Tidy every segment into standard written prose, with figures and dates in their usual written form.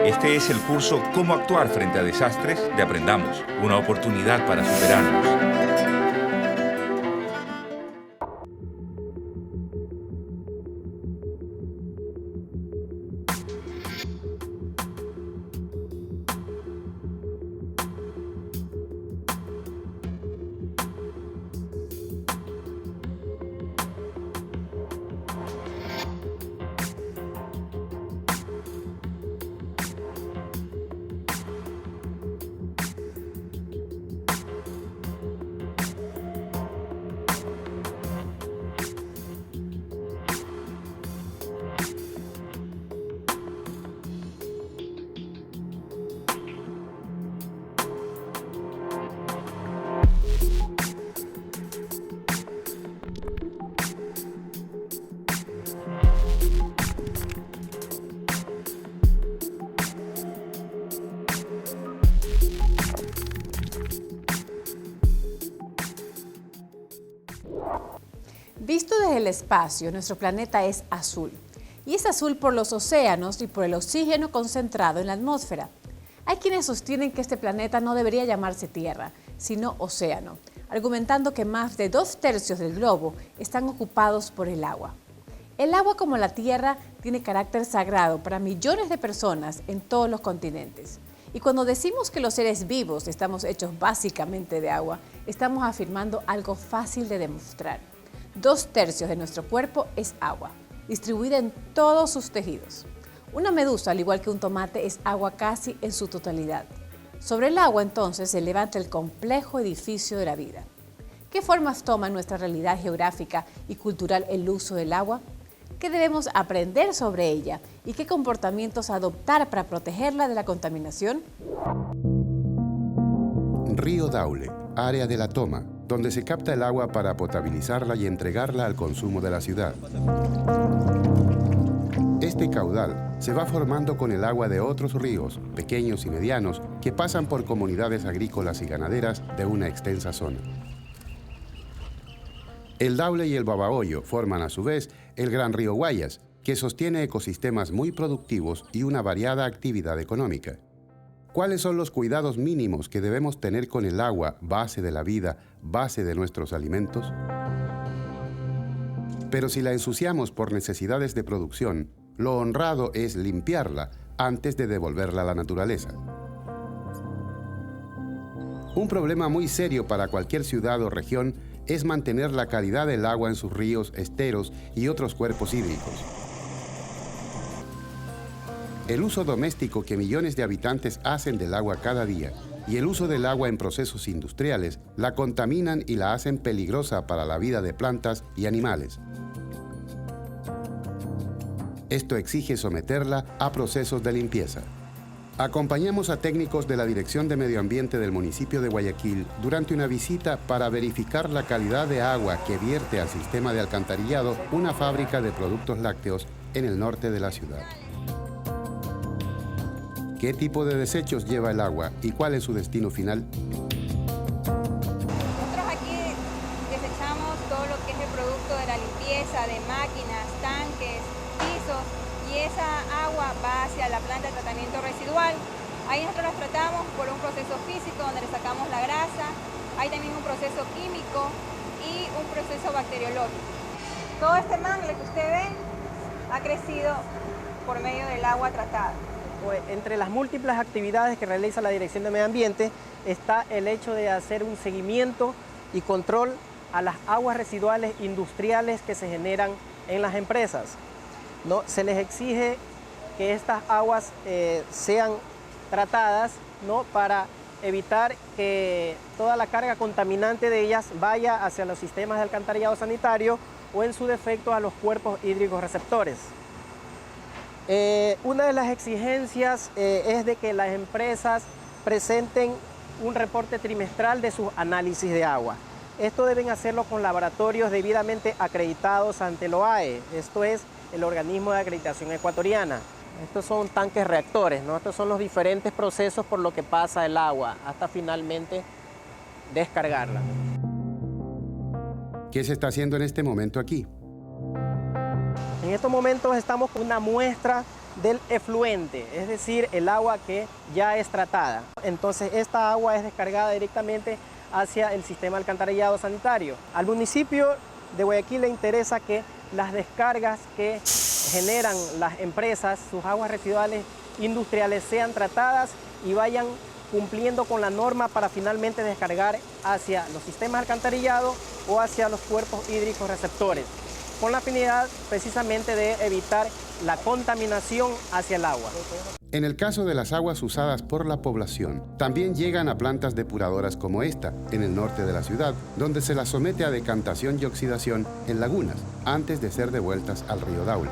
Este es el curso Cómo actuar frente a desastres de Aprendamos, una oportunidad para superarnos. Visto desde el espacio, nuestro planeta es azul. Y es azul por los océanos y por el oxígeno concentrado en la atmósfera. Hay quienes sostienen que este planeta no debería llamarse Tierra, sino océano, argumentando que más de 2/3 del globo están ocupados por el agua. El agua, como la Tierra, tiene carácter sagrado para millones de personas en todos los continentes. Y cuando decimos que los seres vivos estamos hechos básicamente de agua, estamos afirmando algo fácil de demostrar. 2/3 de nuestro cuerpo es agua, distribuida en todos sus tejidos. Una medusa, al igual que un tomate, es agua casi en su totalidad. Sobre el agua, entonces, se levanta el complejo edificio de la vida. ¿Qué formas toma en nuestra realidad geográfica y cultural el uso del agua? ¿Qué debemos aprender sobre ella y qué comportamientos adoptar para protegerla de la contaminación? Río Daule, área de La Toma, donde se capta el agua para potabilizarla y entregarla al consumo de la ciudad. Este caudal se va formando con el agua de otros ríos, pequeños y medianos, que pasan por comunidades agrícolas y ganaderas de una extensa zona. El Daule y el Babahoyo forman a su vez el gran río Guayas, que sostiene ecosistemas muy productivos y una variada actividad económica. ¿Cuáles son los cuidados mínimos que debemos tener con el agua, base de la vida, base de nuestros alimentos? Pero si la ensuciamos por necesidades de producción, lo honrado es limpiarla antes de devolverla a la naturaleza. Un problema muy serio para cualquier ciudad o región es mantener la calidad del agua en sus ríos, esteros y otros cuerpos hídricos. El uso doméstico que millones de habitantes hacen del agua cada día y el uso del agua en procesos industriales la contaminan y la hacen peligrosa para la vida de plantas y animales. Esto exige someterla a procesos de limpieza. Acompañamos a técnicos de la Dirección de Medio Ambiente del municipio de Guayaquil durante una visita para verificar la calidad de agua que vierte al sistema de alcantarillado una fábrica de productos lácteos en el norte de la ciudad. ¿Qué tipo de desechos lleva el agua y cuál es su destino final? Nosotros aquí desechamos todo lo que es el producto de la limpieza de máquinas, tanques, pisos, y esa agua va hacia la planta de tratamiento residual. Ahí nosotros las tratamos por un proceso físico donde le sacamos la grasa, hay también un proceso químico y un proceso bacteriológico. Todo este mangle que usted ve ha crecido por medio del agua tratada. Pues entre las múltiples actividades que realiza la Dirección de Medio Ambiente está el hecho de hacer un seguimiento y control a las aguas residuales industriales que se generan en las empresas. ¿No? Se les exige que estas aguas sean tratadas, ¿no? Para evitar que toda la carga contaminante de ellas vaya hacia los sistemas de alcantarillado sanitario o en su defecto a los cuerpos hídricos receptores. Una de las exigencias es de que las empresas presenten un reporte trimestral de sus análisis de agua. Esto deben hacerlo con laboratorios debidamente acreditados ante el OAE, esto es el Organismo de Acreditación Ecuatoriana. Estos son tanques reactores, ¿no? Estos son los diferentes procesos por los que pasa el agua hasta finalmente descargarla. ¿Qué se está haciendo en este momento aquí? En estos momentos estamos con una muestra del efluente, es decir, el agua que ya es tratada. Entonces esta agua es descargada directamente hacia el sistema de alcantarillado sanitario. Al municipio de Guayaquil le interesa que las descargas que generan las empresas, sus aguas residuales industriales, sean tratadas y vayan cumpliendo con la norma para finalmente descargar hacia los sistemas de alcantarillado o hacia los cuerpos hídricos receptores, con la finalidad precisamente de evitar la contaminación hacia el agua. En el caso de las aguas usadas por la población, también llegan a plantas depuradoras como esta, en el norte de la ciudad, donde se las somete a decantación y oxidación en lagunas, antes de ser devueltas al río Daule.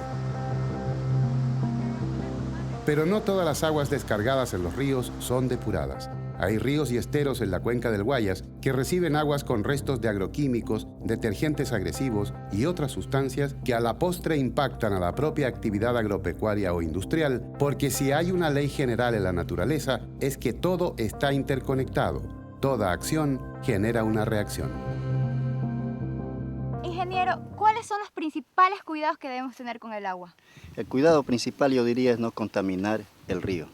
Pero no todas las aguas descargadas en los ríos son depuradas. Hay ríos y esteros en la cuenca del Guayas que reciben aguas con restos de agroquímicos, detergentes agresivos y otras sustancias que a la postre impactan a la propia actividad agropecuaria o industrial, porque si hay una ley general en la naturaleza es que todo está interconectado. Toda acción genera una reacción. Ingeniero, ¿cuáles son los principales cuidados que debemos tener con el agua? El cuidado principal, yo diría, es no contaminar el río.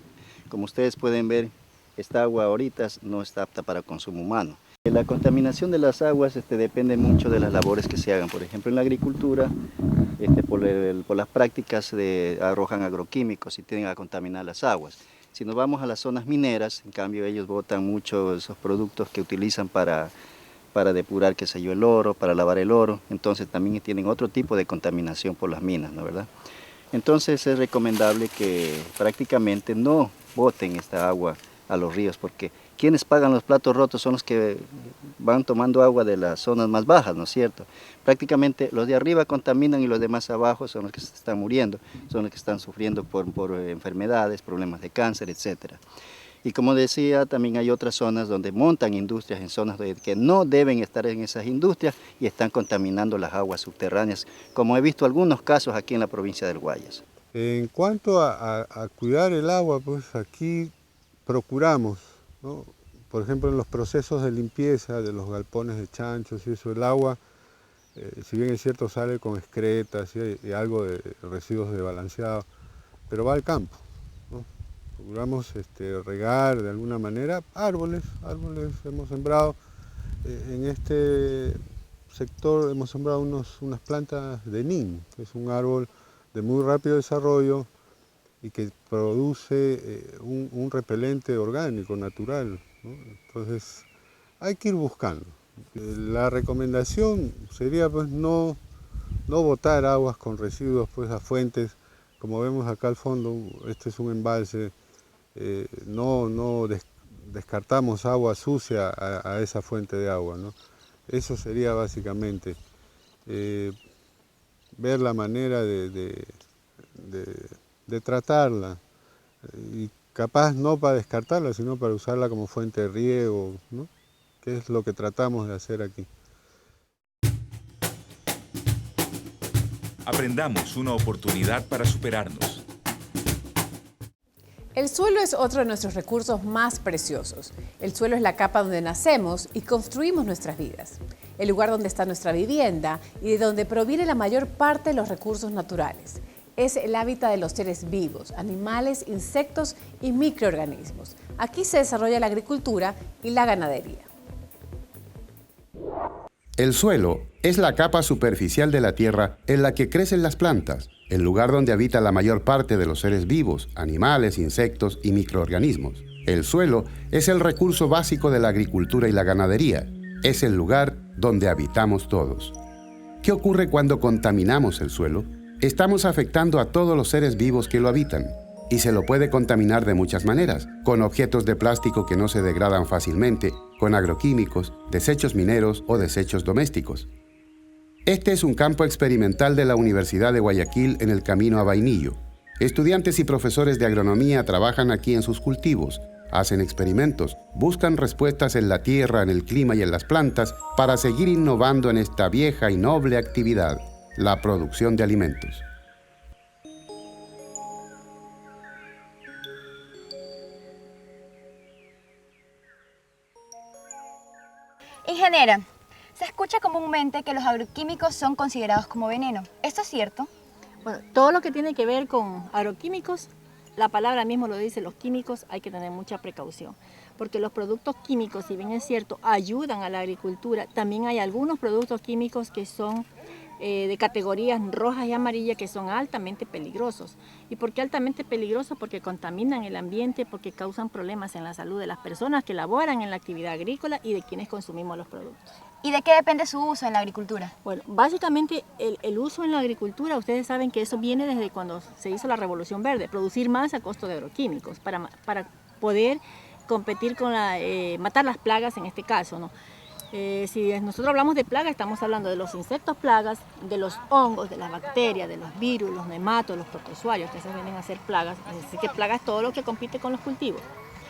Como ustedes pueden ver, esta agua ahorita no está apta para consumo humano. La contaminación de las aguas depende mucho de las labores que se hagan. Por ejemplo, en la agricultura, por las prácticas arrojan agroquímicos y tienden a contaminar las aguas. Si nos vamos a las zonas mineras, en cambio ellos botan mucho esos productos que utilizan para depurar, qué sé yo, el oro, para lavar el oro. Entonces también tienen otro tipo de contaminación por las minas, ¿no, verdad? Entonces es recomendable que prácticamente no boten esta agua a los ríos, porque quienes pagan los platos rotos son los que van tomando agua de las zonas más bajas, ¿no es cierto? Prácticamente los de arriba contaminan y los de más abajo son los que se están muriendo, son los que están sufriendo por enfermedades, problemas de cáncer, etc. Y como decía, también hay otras zonas donde montan industrias en zonas que no deben estar en esas industrias y están contaminando las aguas subterráneas, como he visto algunos casos aquí en la provincia del Guayas. En cuanto a cuidar el agua, pues aquí procuramos, ¿no? Por ejemplo, en los procesos de limpieza de los galpones de chanchos y eso, el agua, si bien es cierto, sale con excretas y algo de residuos de balanceado, pero va al campo, ¿no? Procuramos regar de alguna manera árboles hemos sembrado. En este sector hemos sembrado unas plantas de nim, que es un árbol de muy rápido desarrollo y que produce un repelente orgánico, natural, ¿no? Entonces hay que ir buscando. La recomendación sería pues no botar aguas con residuos pues a fuentes. Como vemos acá al fondo, este es un embalse, no descartamos agua sucia a esa fuente de agua, ¿no? Eso sería básicamente ver la manera de tratarla, y capaz no para descartarla, sino para usarla como fuente de riego, ¿no? Que es lo que tratamos de hacer aquí. Aprendamos, una oportunidad para superarnos. El suelo es otro de nuestros recursos más preciosos. El suelo es la capa donde nacemos y construimos nuestras vidas. El lugar donde está nuestra vivienda y de donde proviene la mayor parte de los recursos naturales. Es el hábitat de los seres vivos, animales, insectos y microorganismos. Aquí se desarrolla la agricultura y la ganadería. El suelo es la capa superficial de la tierra en la que crecen las plantas, el lugar donde habita la mayor parte de los seres vivos, animales, insectos y microorganismos. El suelo es el recurso básico de la agricultura y la ganadería. Es el lugar donde habitamos todos. ¿Qué ocurre cuando contaminamos el suelo? Estamos afectando a todos los seres vivos que lo habitan. Y se lo puede contaminar de muchas maneras, con objetos de plástico que no se degradan fácilmente, con agroquímicos, desechos mineros o desechos domésticos. Este es un campo experimental de la Universidad de Guayaquil en el camino a Vainillo. Estudiantes y profesores de agronomía trabajan aquí en sus cultivos, hacen experimentos, buscan respuestas en la tierra, en el clima y en las plantas para seguir innovando en esta vieja y noble actividad, la producción de alimentos. Ingeniera, se escucha comúnmente que los agroquímicos son considerados como veneno. ¿Esto es cierto? Bueno, todo lo que tiene que ver con agroquímicos, la palabra mismo lo dice, los químicos, hay que tener mucha precaución. Porque los productos químicos, si bien es cierto, ayudan a la agricultura, también hay algunos productos químicos que son de categorías rojas y amarillas que son altamente peligrosos. ¿Y por qué altamente peligrosos? Porque contaminan el ambiente, porque causan problemas en la salud de las personas que laboran en la actividad agrícola y de quienes consumimos los productos. ¿Y de qué depende su uso en la agricultura? Bueno, básicamente el uso en la agricultura, ustedes saben que eso viene desde cuando se hizo la Revolución Verde, producir más a costo de agroquímicos para poder competir con matar las plagas en este caso, ¿no? Si nosotros hablamos de plagas, estamos hablando de los insectos plagas, de los hongos, de las bacterias, de los virus, los nematos, los protozoarios, que se vienen a ser plagas. Así que plagas es todo lo que compite con los cultivos.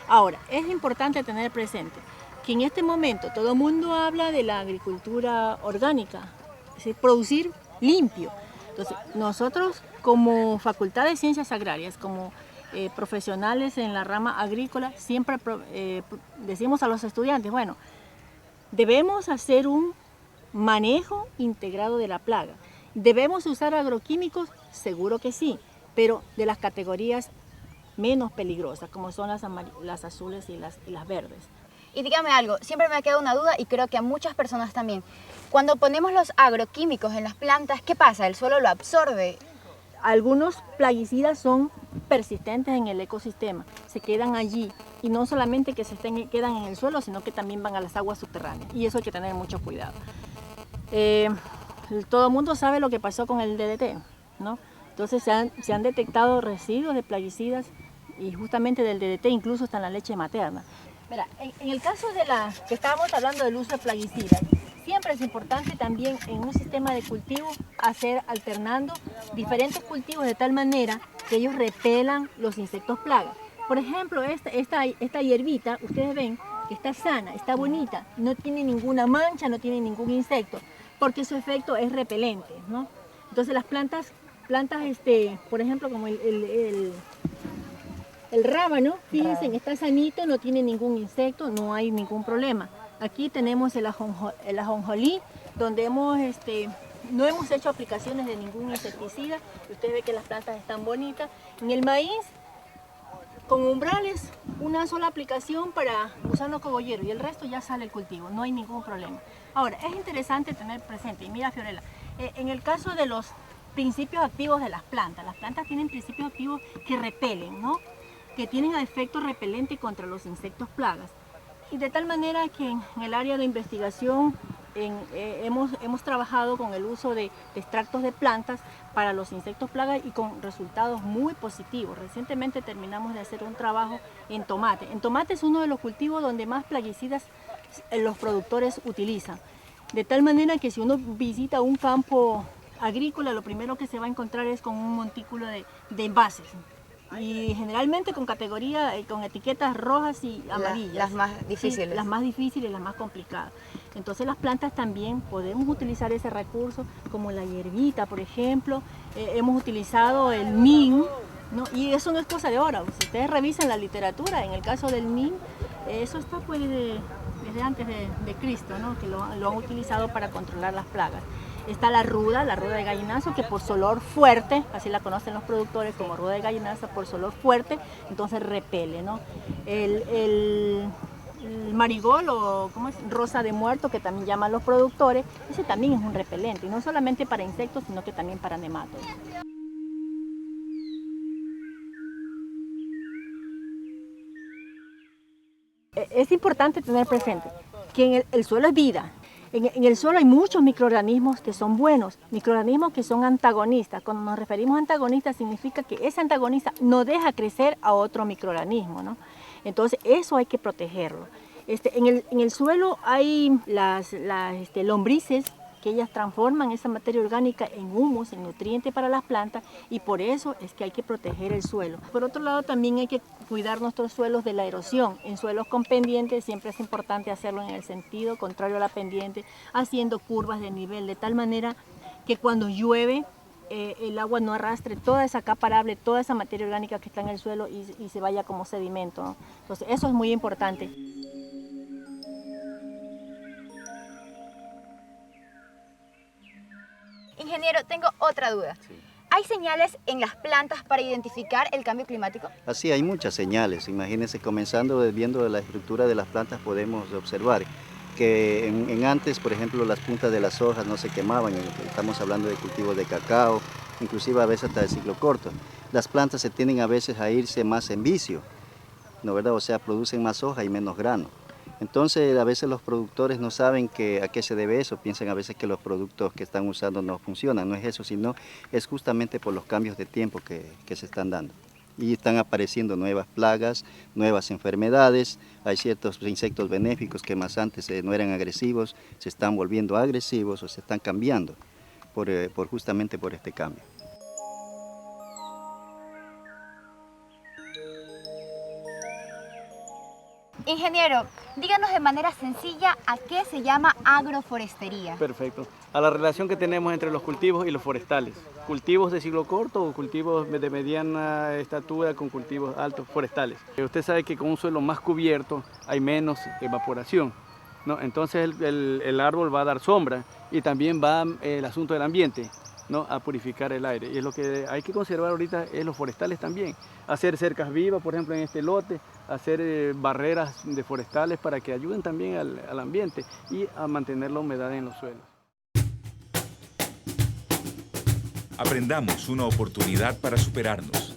Ahora, es importante tener presente que en este momento todo el mundo habla de la agricultura orgánica, es decir, producir limpio. Entonces, nosotros como Facultad de Ciencias Agrarias, como profesionales en la rama agrícola, siempre decimos a los estudiantes, bueno, debemos hacer un manejo integrado de la plaga. ¿Debemos usar agroquímicos? Seguro que sí, pero de las categorías menos peligrosas, como son las azules y las verdes. Y dígame algo, siempre me ha quedado una duda y creo que a muchas personas también. Cuando ponemos los agroquímicos en las plantas, ¿qué pasa? ¿El suelo lo absorbe? Algunos plaguicidas son persistentes en el ecosistema, se quedan allí y no solamente que quedan en el suelo, sino que también van a las aguas subterráneas y eso hay que tener mucho cuidado. Todo el mundo sabe lo que pasó con el DDT, ¿no? Entonces se han detectado residuos de plaguicidas y justamente del DDT incluso está en la leche materna. Mira, en el caso de que estábamos hablando del uso de plaguicidas, siempre es importante también en un sistema de cultivo hacer alternando diferentes cultivos de tal manera que ellos repelan los insectos plagas. Por ejemplo, esta hierbita, ustedes ven que está sana, está bonita, no tiene ninguna mancha, no tiene ningún insecto, porque su efecto es repelente, ¿no? Entonces las plantas por ejemplo, como el rábano, fíjense, está sanito, no tiene ningún insecto, no hay ningún problema. Aquí tenemos el ajonjolí, donde no hemos hecho aplicaciones de ningún insecticida. Ustedes ven que las plantas están bonitas. En el maíz, con umbrales, una sola aplicación para gusano cogolleros y el resto ya sale el cultivo, no hay ningún problema. Ahora, es interesante tener presente, y mira Fiorella, en el caso de los principios activos de las plantas tienen principios activos que repelen, ¿no? Que tienen efecto repelente contra los insectos plagas. Y de tal manera que en el área de investigación hemos trabajado con el uso de extractos de plantas para los insectos plagas y con resultados muy positivos. Recientemente terminamos de hacer un trabajo en tomate. En tomate es uno de los cultivos donde más plaguicidas los productores utilizan. De tal manera que si uno visita un campo agrícola, lo primero que se va a encontrar es con un montículo de envases. Y generalmente con categoría, con etiquetas rojas y amarillas. Las más difíciles. Sí, las más difíciles, las más complicadas. Entonces las plantas también podemos utilizar ese recurso, como la hierbita, por ejemplo. Hemos utilizado el neem, ¿no? Y eso no es cosa de ahora. Si ustedes revisan la literatura, en el caso del neem, eso está pues desde antes de Cristo, ¿no? Que lo han utilizado para controlar las plagas. Está la ruda de gallinazo, que por su olor fuerte, así la conocen los productores como ruda de gallinazo, por su olor fuerte, entonces repele, ¿no? El marigol, o ¿cómo es? Rosa de muerto, que también llaman los productores, ese también es un repelente, y no solamente para insectos, sino que también para nematos. Es importante tener presente que el suelo es vida. En el suelo hay muchos microorganismos que son buenos, microorganismos que son antagonistas. Cuando nos referimos a antagonistas, significa que ese antagonista no deja crecer a otro microorganismo, ¿no? Entonces, eso hay que protegerlo. En el suelo hay las lombrices, que ellas transforman esa materia orgánica en humus, en nutriente para las plantas, y por eso es que hay que proteger el suelo. Por otro lado, también hay que cuidar nuestros suelos de la erosión. En suelos con pendiente siempre es importante hacerlo en el sentido contrario a la pendiente, haciendo curvas de nivel, de tal manera que cuando llueve el agua no arrastre toda esa capa arable, toda esa materia orgánica que está en el suelo y se vaya como sedimento, ¿no? Entonces eso es muy importante. otra duda. Sí. ¿Hay señales en las plantas para identificar el cambio climático? Así hay muchas señales. Imagínense, comenzando viendo la estructura de las plantas, podemos observar que en antes, por ejemplo, las puntas de las hojas no se quemaban. Estamos hablando de cultivos de cacao, inclusive a veces hasta de ciclo corto. Las plantas se tienden a veces a irse más en vicio, ¿no, verdad? O sea, producen más hoja y menos grano. Entonces, a veces los productores no saben a qué se debe eso, piensan a veces que los productos que están usando no funcionan. No es eso, sino es justamente por los cambios de tiempo que se están dando. Y están apareciendo nuevas plagas, nuevas enfermedades, hay ciertos insectos benéficos que más antes no eran agresivos, se están volviendo agresivos o se están cambiando justamente por este cambio. Ingeniero, díganos de manera sencilla a qué se llama agroforestería. Perfecto. A la relación que tenemos entre los cultivos y los forestales. Cultivos de ciclo corto o cultivos de mediana estatura con cultivos altos forestales. Usted sabe que con un suelo más cubierto hay menos evaporación, ¿no? Entonces el árbol va a dar sombra y también va el asunto del ambiente, ¿no? A purificar el aire. Y es lo que hay que conservar ahorita es los forestales también. Hacer cercas vivas, por ejemplo, en este lote, hacer barreras de forestales para que ayuden también al ambiente y a mantener la humedad en los suelos. Aprendamos, una oportunidad para superarnos.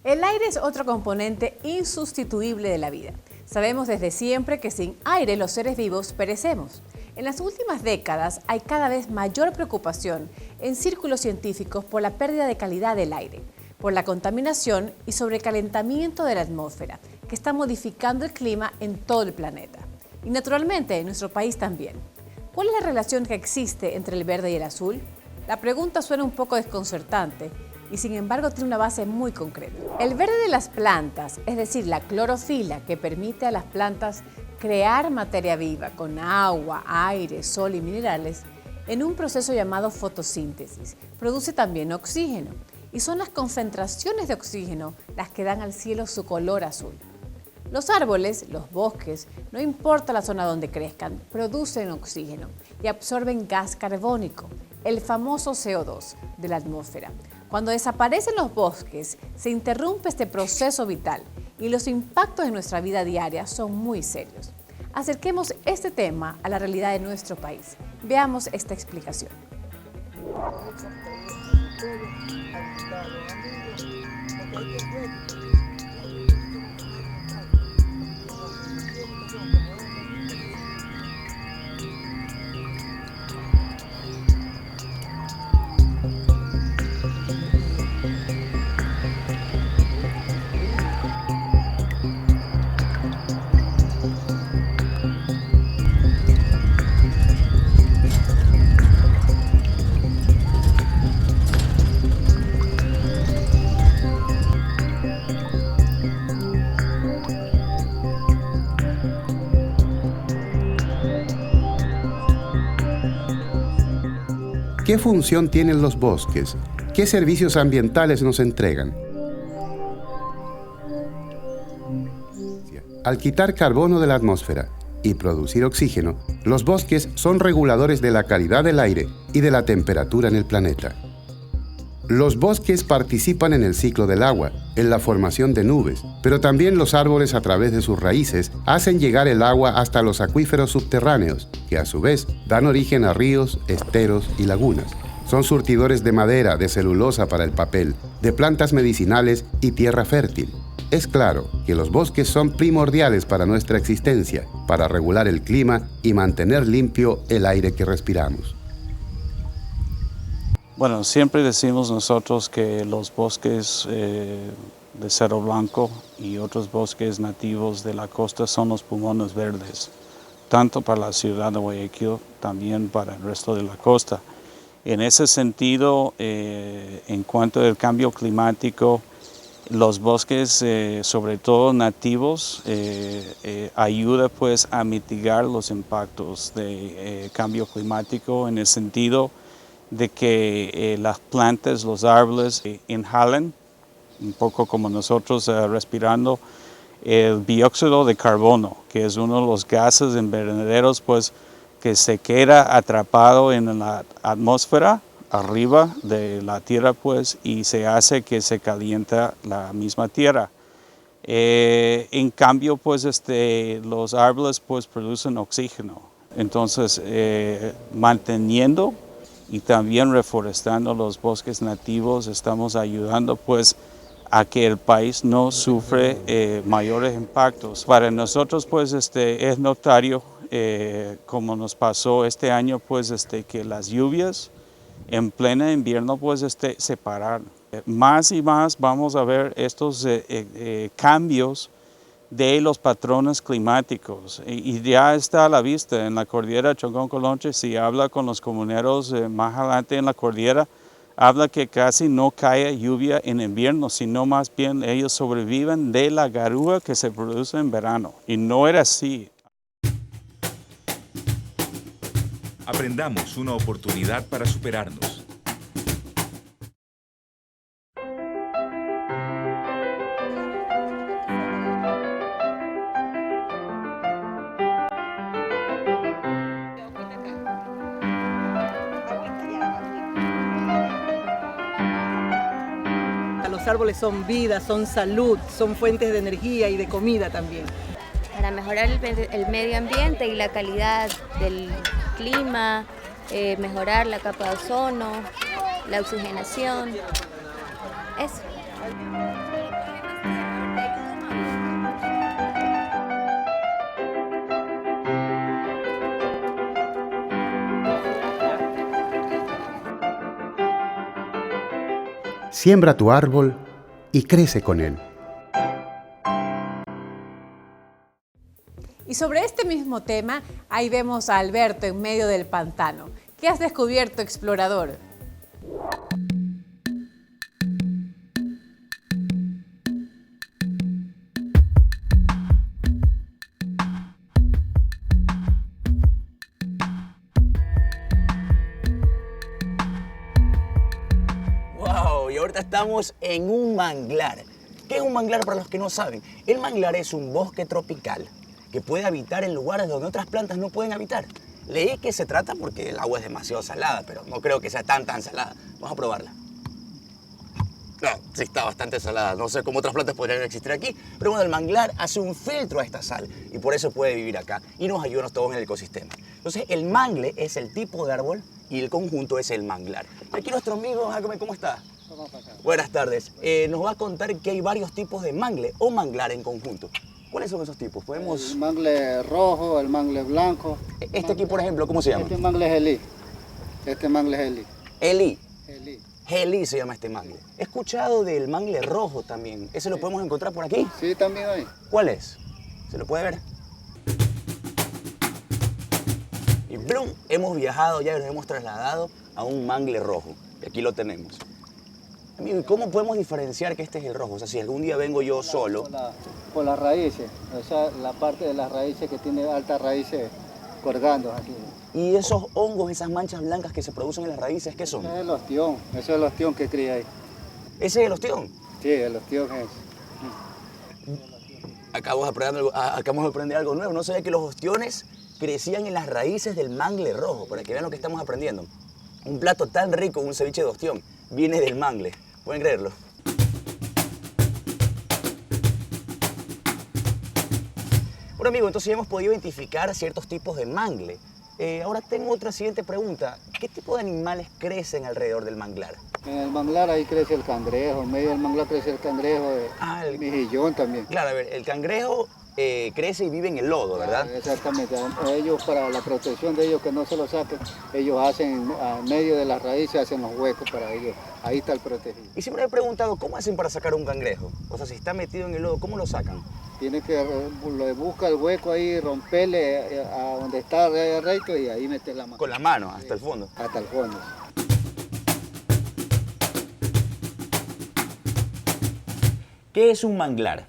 El aire es otro componente insustituible de la vida. Sabemos desde siempre que sin aire los seres vivos perecemos. En las últimas décadas hay cada vez mayor preocupación en círculos científicos por la pérdida de calidad del aire, por la contaminación y sobrecalentamiento de la atmósfera, que está modificando el clima en todo el planeta. Y naturalmente en nuestro país también. ¿Cuál es la relación que existe entre el verde y el azul? La pregunta suena un poco desconcertante y sin embargo tiene una base muy concreta. El verde de las plantas, es decir, la clorofila que permite a las plantas crear materia viva con agua, aire, sol y minerales, en un proceso llamado fotosíntesis, produce también oxígeno y son las concentraciones de oxígeno las que dan al cielo su color azul. Los árboles, los bosques, no importa la zona donde crezcan, producen oxígeno y absorben gas carbónico, el famoso CO2 de la atmósfera. Cuando desaparecen los bosques, se interrumpe este proceso vital y los impactos en nuestra vida diaria son muy serios. Acerquemos este tema a la realidad de nuestro país. Veamos esta explicación. ¿Qué función tienen los bosques? ¿Qué servicios ambientales nos entregan? Al quitar carbono de la atmósfera y producir oxígeno, los bosques son reguladores de la calidad del aire y de la temperatura en el planeta. Los bosques participan en el ciclo del agua, en la formación de nubes, pero también los árboles a través de sus raíces hacen llegar el agua hasta los acuíferos subterráneos, que a su vez dan origen a ríos, esteros y lagunas. Son surtidores de madera, de celulosa para el papel, de plantas medicinales y tierra fértil. Es claro que los bosques son primordiales para nuestra existencia, para regular el clima y mantener limpio el aire que respiramos. Bueno, siempre decimos nosotros que los bosques de Cerro Blanco y otros bosques nativos de la costa son los pulmones verdes, tanto para la ciudad de Guayaquil, también para el resto de la costa. En ese sentido, en cuanto al cambio climático, los bosques, sobre todo nativos, ayudan pues a mitigar los impactos de cambio climático en el sentido de que las plantas, los árboles inhalan, un poco como nosotros respirando, el dióxido de carbono, que es uno de los gases invernaderos pues, que se queda atrapado en la atmósfera arriba de la tierra, pues, y se hace que se calienta la misma tierra. En cambio, pues, los árboles pues, producen oxígeno. Entonces, manteniendo y también reforestando los bosques nativos, estamos ayudando pues, a que el país no sufre mayores impactos. Para nosotros, pues, es notorio, como nos pasó este año, pues, que las lluvias en pleno invierno, pues, se pararon. Más y más vamos a ver estos cambios de los patrones climáticos y ya está a la vista en la cordillera Chongón-Colonche. Si habla con los comuneros más adelante en la cordillera, habla que casi no cae lluvia en invierno, sino más bien ellos sobreviven de la garúa que se produce en verano, y no era así. Aprendamos, una oportunidad para superarnos. Los árboles son vida, son salud, son fuentes de energía y de comida también. Para mejorar el medio ambiente y la calidad del clima, mejorar la capa de ozono, la oxigenación, eso. Siembra tu árbol y crece con él. Y sobre este mismo tema, ahí vemos a Alberto en medio del pantano. ¿Qué has descubierto, explorador? ¡Wow! Y ahorita estamos en un manglar. ¿Qué es un manglar para los que no saben? El manglar es un bosque tropical que puede habitar en lugares donde otras plantas no pueden habitar. Leí que se trata porque el agua es demasiado salada, pero no creo que sea tan salada. Vamos a probarla. No, sí está bastante salada. No sé cómo otras plantas podrían existir aquí, pero bueno, el manglar hace un filtro a esta sal y por eso puede vivir acá y nos ayuda a todos en el ecosistema. Entonces, el mangle es el tipo de árbol y el conjunto es el manglar. Aquí nuestro amigo, Jacome, ¿cómo está? Buenas tardes. Nos va a contar que hay varios tipos de mangle o manglar en conjunto. ¿Cuáles son esos tipos? Podemos... El mangle rojo, el mangle blanco. Este aquí, por ejemplo, ¿cómo se llama? Este mangle es Elí. Este mangle es Elí. Elí. Elí. Elí se llama este mangle. He escuchado del mangle rojo también. ¿Ese lo podemos encontrar por aquí? Sí, también hay. ¿Cuál es? ¿Se lo puede ver? Y ¡blum! Hemos viajado ya y nos hemos trasladado a un mangle rojo. Y aquí lo tenemos. Amigo, ¿y cómo podemos diferenciar que este es el rojo? O sea, si algún día vengo yo solo... Por las raíces, o sea, la parte de las raíces que tiene altas raíces colgando aquí. ¿Y esos hongos, esas manchas blancas que se producen en las raíces, qué son? Ese es el ostión, ese es el ostión que cría ahí. ¿Ese es el ostión? Sí, el ostión es. Acabamos de aprender algo nuevo. No sabía que los ostiones crecían en las raíces del mangle rojo, para que vean lo que estamos aprendiendo. Un plato tan rico, un ceviche de ostión, viene del mangle. ¿Pueden creerlo? Bueno, amigo, entonces ya hemos podido identificar ciertos tipos de mangle. Ahora tengo otra siguiente pregunta. ¿Qué tipo de animales crecen alrededor del manglar? En el manglar ahí crece el cangrejo, en medio del manglar crece el cangrejo, el mejillón también. Claro, a ver, el cangrejo crece y vive en el lodo, ¿verdad? Exactamente. Ellos, para la protección de ellos, que no se lo saquen, ellos hacen, a medio de las raíces, hacen los huecos para ellos. Ahí está el protegido. Y siempre me he preguntado, ¿cómo hacen para sacar un cangrejo? O sea, si está metido en el lodo, ¿cómo lo sacan? Tiene que busca el hueco ahí, romperle a donde está recto y ahí meter la mano. Con la mano, hasta el fondo. Hasta el fondo. ¿Qué es un manglar?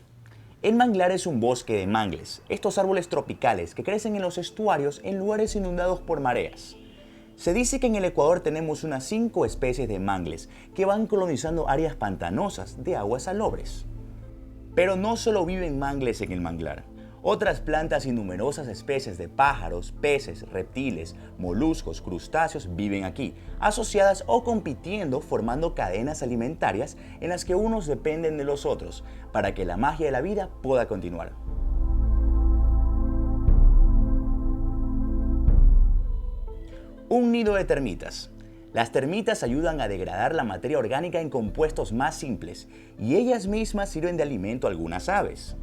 El manglar es un bosque de mangles, estos árboles tropicales que crecen en los estuarios en lugares inundados por mareas. Se dice que en el Ecuador tenemos unas 5 especies de mangles que van colonizando áreas pantanosas de aguas salobres. Pero no solo viven mangles en el manglar. Otras plantas y numerosas especies de pájaros, peces, reptiles, moluscos, crustáceos viven aquí, asociadas o compitiendo, formando cadenas alimentarias en las que unos dependen de los otros, para que la magia de la vida pueda continuar. Un nido de termitas. Las termitas ayudan a degradar la materia orgánica en compuestos más simples y ellas mismas sirven de alimento a algunas aves.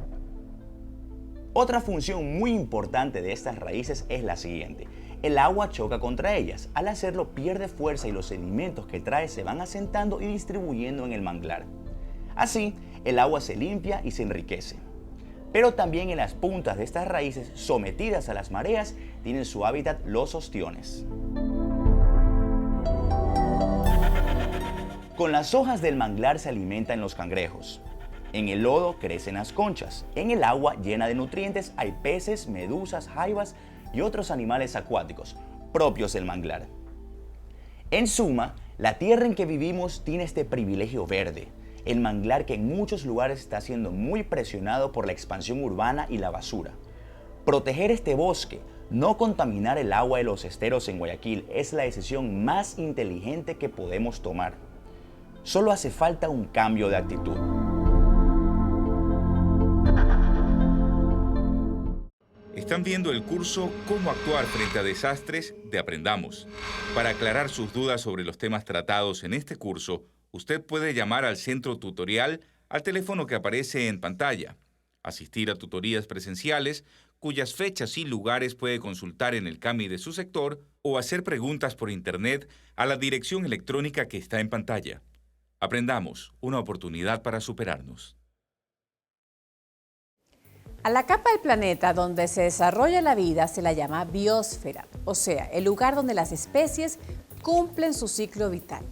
Otra función muy importante de estas raíces es la siguiente. El agua choca contra ellas. Al hacerlo pierde fuerza y los sedimentos que trae se van asentando y distribuyendo en el manglar. Así, el agua se limpia y se enriquece. Pero también en las puntas de estas raíces, sometidas a las mareas, tienen su hábitat los ostiones. Con las hojas del manglar se alimentan los cangrejos. En el lodo crecen las conchas. En el agua llena de nutrientes hay peces, medusas, jaivas y otros animales acuáticos, propios del manglar. En suma, la tierra en que vivimos tiene este privilegio verde, el manglar que en muchos lugares está siendo muy presionado por la expansión urbana y la basura. Proteger este bosque, no contaminar el agua de los esteros en Guayaquil es la decisión más inteligente que podemos tomar. Solo hace falta un cambio de actitud. Están viendo el curso Cómo actuar frente a desastres de Aprendamos. Para aclarar sus dudas sobre los temas tratados en este curso, usted puede llamar al centro tutorial al teléfono que aparece en pantalla, asistir a tutorías presenciales, cuyas fechas y lugares puede consultar en el CAMI de su sector, o hacer preguntas por internet a la dirección electrónica que está en pantalla. Aprendamos, una oportunidad para superarnos. A la capa del planeta donde se desarrolla la vida se la llama biosfera, o sea, el lugar donde las especies cumplen su ciclo vital.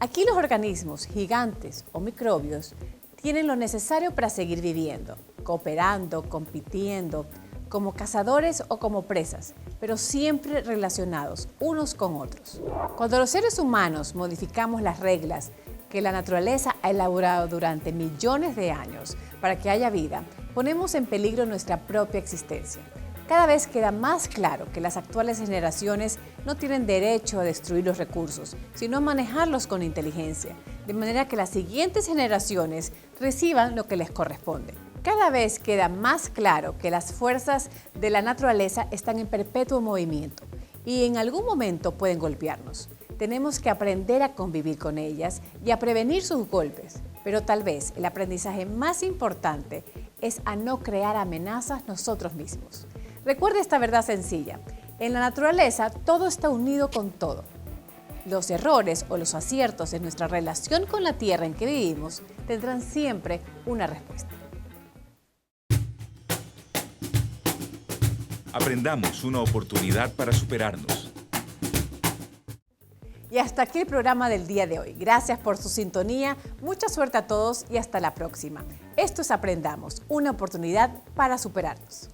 Aquí los organismos gigantes o microbios tienen lo necesario para seguir viviendo, cooperando, compitiendo, como cazadores o como presas, pero siempre relacionados unos con otros. Cuando los seres humanos modificamos las reglas que la naturaleza ha elaborado durante millones de años para que haya vida, ponemos en peligro nuestra propia existencia. Cada vez queda más claro que las actuales generaciones no tienen derecho a destruir los recursos, sino a manejarlos con inteligencia, de manera que las siguientes generaciones reciban lo que les corresponde. Cada vez queda más claro que las fuerzas de la naturaleza están en perpetuo movimiento y en algún momento pueden golpearnos. Tenemos que aprender a convivir con ellas y a prevenir sus golpes, pero tal vez el aprendizaje más importante es a no crear amenazas nosotros mismos. Recuerde esta verdad sencilla: en la naturaleza todo está unido con todo. Los errores o los aciertos en nuestra relación con la tierra en que vivimos tendrán siempre una respuesta. Aprendamos, una oportunidad para superarnos. Y hasta aquí el programa del día de hoy. Gracias por su sintonía, mucha suerte a todos y hasta la próxima. Esto es Aprendamos, una oportunidad para superarnos.